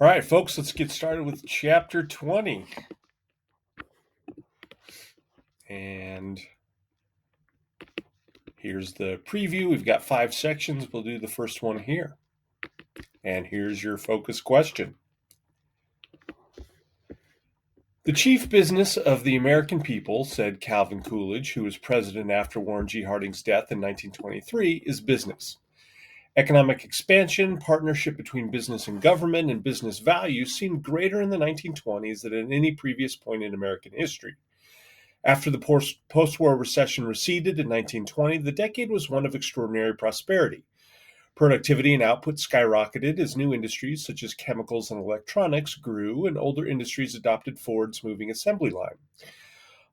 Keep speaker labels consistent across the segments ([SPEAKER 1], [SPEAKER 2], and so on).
[SPEAKER 1] All right, folks, let's get started with chapter 20. And here's the preview. We've got 5 sections. We'll do the first one here. And here's your focus question. The chief business of the American people, said Calvin Coolidge, who was president after Warren G. Harding's death in 1923, is business. Economic expansion, partnership between business and government, and business values seemed greater in the 1920s than at any previous point in American history. After the post-war recession receded in 1920, the decade was one of extraordinary prosperity. Productivity and output skyrocketed as new industries such as chemicals and electronics grew and older industries adopted Ford's moving assembly line.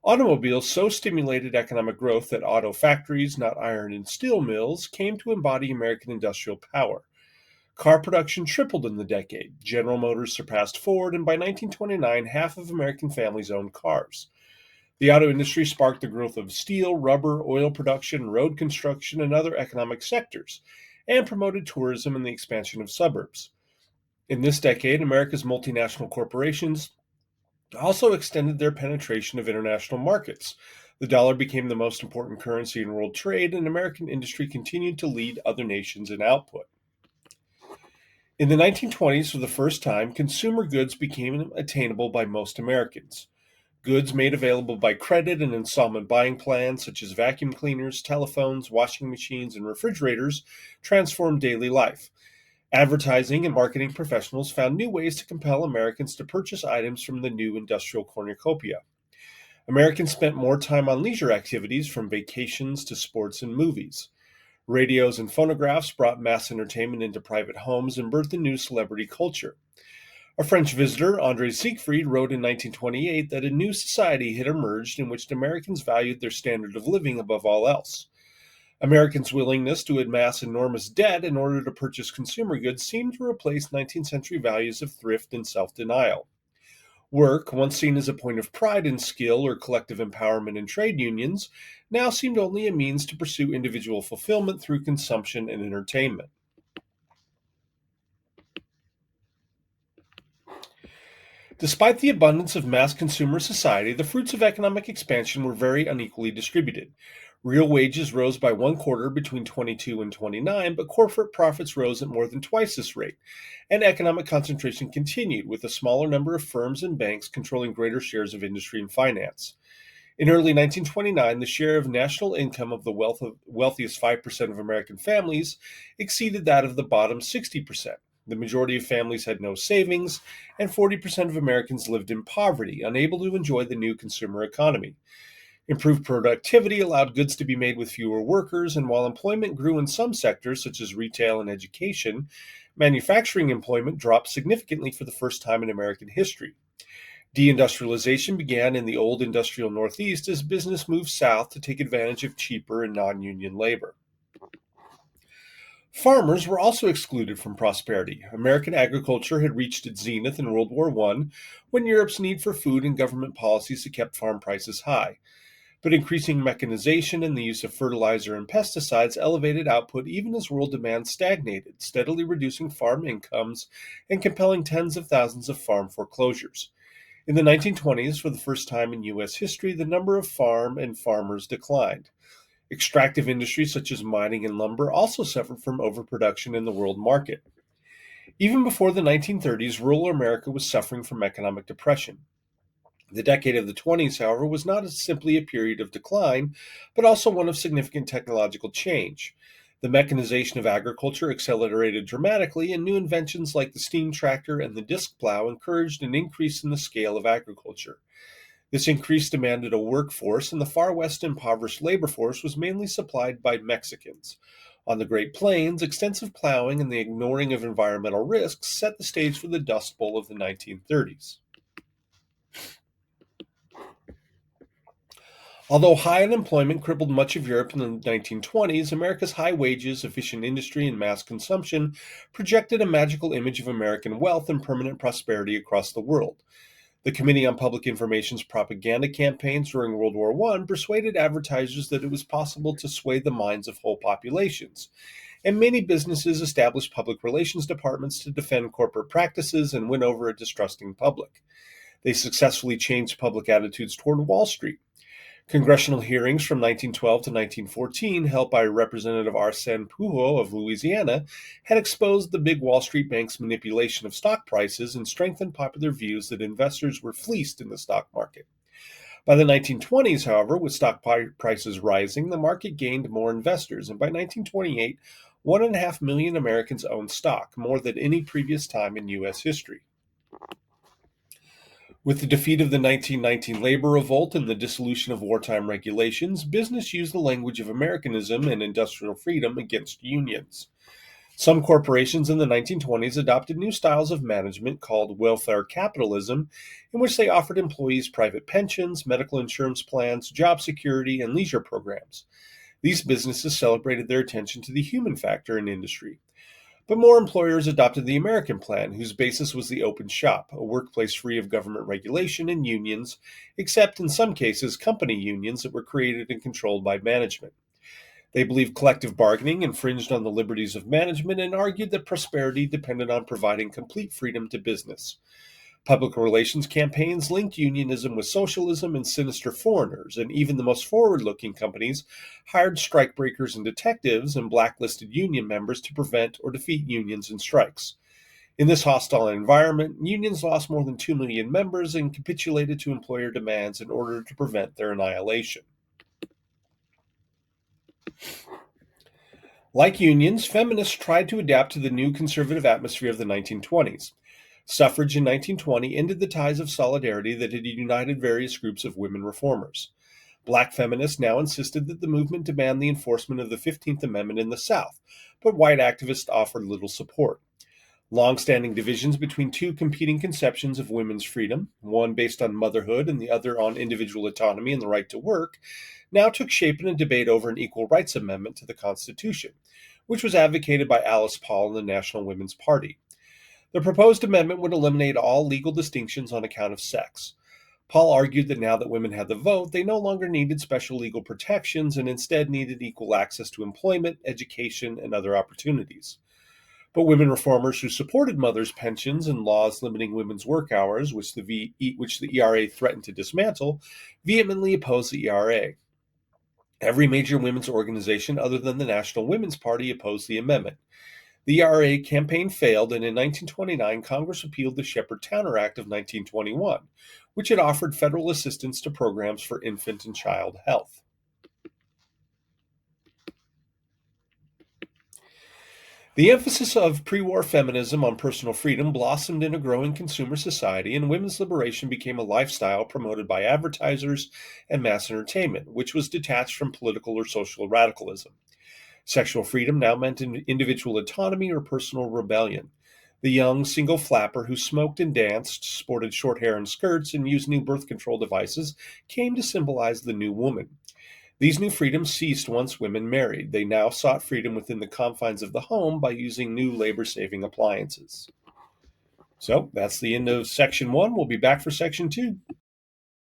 [SPEAKER 1] Automobiles so stimulated economic growth that auto factories, not iron and steel mills, came to embody American industrial power. Car production tripled in the decade. General Motors surpassed Ford, and by 1929, half of American families owned cars. The auto industry sparked the growth of steel, rubber, oil production, road construction, and other economic sectors, and promoted tourism and the expansion of suburbs. In this decade, America's multinational corporations also extended their penetration of international markets. The dollar became the most important currency in world trade, and American industry continued to lead other nations in output. In the 1920s, for the first time, consumer goods became attainable by most Americans. Goods made available by credit and installment buying plans, such as vacuum cleaners, telephones, washing machines, and refrigerators, transformed daily life. Advertising and marketing professionals found new ways to compel Americans to purchase items from the new industrial cornucopia. Americans spent more time on leisure activities, from vacations to sports and movies. Radios and phonographs brought mass entertainment into private homes and birthed a new celebrity culture. A French visitor, André Siegfried, wrote in 1928 that a new society had emerged in which Americans valued their standard of living above all else. Americans' willingness to amass enormous debt in order to purchase consumer goods seemed to replace 19th century values of thrift and self-denial. Work, once seen as a point of pride in skill or collective empowerment in trade unions, now seemed only a means to pursue individual fulfillment through consumption and entertainment. Despite the abundance of mass consumer society, the fruits of economic expansion were very unequally distributed. Real wages rose by 1/4 between 22 and 29, but corporate profits rose at more than twice this rate, and economic concentration continued, with a smaller number of firms and banks controlling greater shares of industry and finance. In early 1929, the share of national income of the wealthiest 5% of American families exceeded that of the bottom 60%. The majority of families had no savings, and 40% of Americans lived in poverty, unable to enjoy the new consumer economy. Improved productivity allowed goods to be made with fewer workers, and while employment grew in some sectors, such as retail and education, manufacturing employment dropped significantly for the first time in American history. Deindustrialization began in the old industrial Northeast as business moved south to take advantage of cheaper and non-union labor. Farmers were also excluded from prosperity. American agriculture had reached its zenith in World War I, when Europe's need for food and government policies had kept farm prices high. But increasing mechanization and the use of fertilizer and pesticides elevated output even as world demand stagnated, steadily reducing farm incomes and compelling tens of thousands of farm foreclosures. In the 1920s, for the first time in U.S. history, the number of farm and farmers declined. Extractive industries such as mining and lumber also suffered from overproduction in the world market. Even before the 1930s, rural America was suffering from economic depression. The decade of the 20s, however, was not simply a period of decline, but also one of significant technological change. The mechanization of agriculture accelerated dramatically, and new inventions like the steam tractor and the disc plow encouraged an increase in the scale of agriculture. This increase demanded a workforce, and the far west impoverished labor force was mainly supplied by Mexicans. On the Great Plains, extensive plowing and the ignoring of environmental risks set the stage for the Dust Bowl of the 1930s. Although high unemployment crippled much of Europe in the 1920s, America's high wages, efficient industry, and mass consumption projected a magical image of American wealth and permanent prosperity across the world. The Committee on Public Information's propaganda campaigns during World War I persuaded advertisers that it was possible to sway the minds of whole populations. and many businesses established public relations departments to defend corporate practices and win over a distrusting public. They successfully changed public attitudes toward Wall Street. Congressional hearings from 1912 to 1914, held by Representative Arsène Pujol of Louisiana, had exposed the big Wall Street banks' manipulation of stock prices and strengthened popular views that investors were fleeced in the stock market. By the 1920s, however, with stock prices rising, the market gained more investors, and by 1928, 1.5 million Americans owned stock, more than any previous time in U.S. history. With the defeat of the 1919 labor revolt and the dissolution of wartime regulations, business used the language of Americanism and industrial freedom against unions. Some corporations in the 1920s adopted new styles of management called welfare capitalism, in which they offered employees private pensions, medical insurance plans, job security, and leisure programs. These businesses celebrated their attention to the human factor in industry. But more employers adopted the American plan, whose basis was the open shop, a workplace free of government regulation and unions, except in some cases company unions that were created and controlled by management. They believed collective bargaining infringed on the liberties of management and argued that prosperity depended on providing complete freedom to business. Public relations campaigns linked unionism with socialism and sinister foreigners, and even the most forward-looking companies hired strikebreakers and detectives and blacklisted union members to prevent or defeat unions and strikes. In this hostile environment, unions lost more than 2 million members and capitulated to employer demands in order to prevent their annihilation. Like unions, feminists tried to adapt to the new conservative atmosphere of the 1920s. Suffrage in 1920 ended the ties of solidarity that had united various groups of women reformers. Black feminists now insisted that the movement demand the enforcement of the 15th Amendment in the South, but white activists offered little support. Long-standing divisions between two competing conceptions of women's freedom, one based on motherhood and the other on individual autonomy and the right to work, now took shape in a debate over an Equal Rights Amendment to the Constitution, which was advocated by Alice Paul and the National Women's Party. The proposed amendment would eliminate all legal distinctions on account of sex. Paul argued that now that women had the vote, they no longer needed special legal protections and instead needed equal access to employment, education, and other opportunities. But women reformers who supported mothers' pensions and laws limiting women's work hours, which the ERA threatened to dismantle, vehemently opposed the ERA. Every major women's organization other than the National Women's Party opposed the amendment. The ERA campaign failed, and in 1929, Congress repealed the Shepard-Towner Act of 1921, which had offered federal assistance to programs for infant and child health. The emphasis of pre-war feminism on personal freedom blossomed in a growing consumer society, and women's liberation became a lifestyle promoted by advertisers and mass entertainment, which was detached from political or social radicalism. Sexual freedom now meant individual autonomy or personal rebellion. The young single flapper who smoked and danced, sported short hair and skirts, and used new birth control devices came to symbolize the new woman. These new freedoms ceased once women married. They now sought freedom within the confines of the home by using new labor-saving appliances. So that's the end of Section 1. We'll be back for Section 2.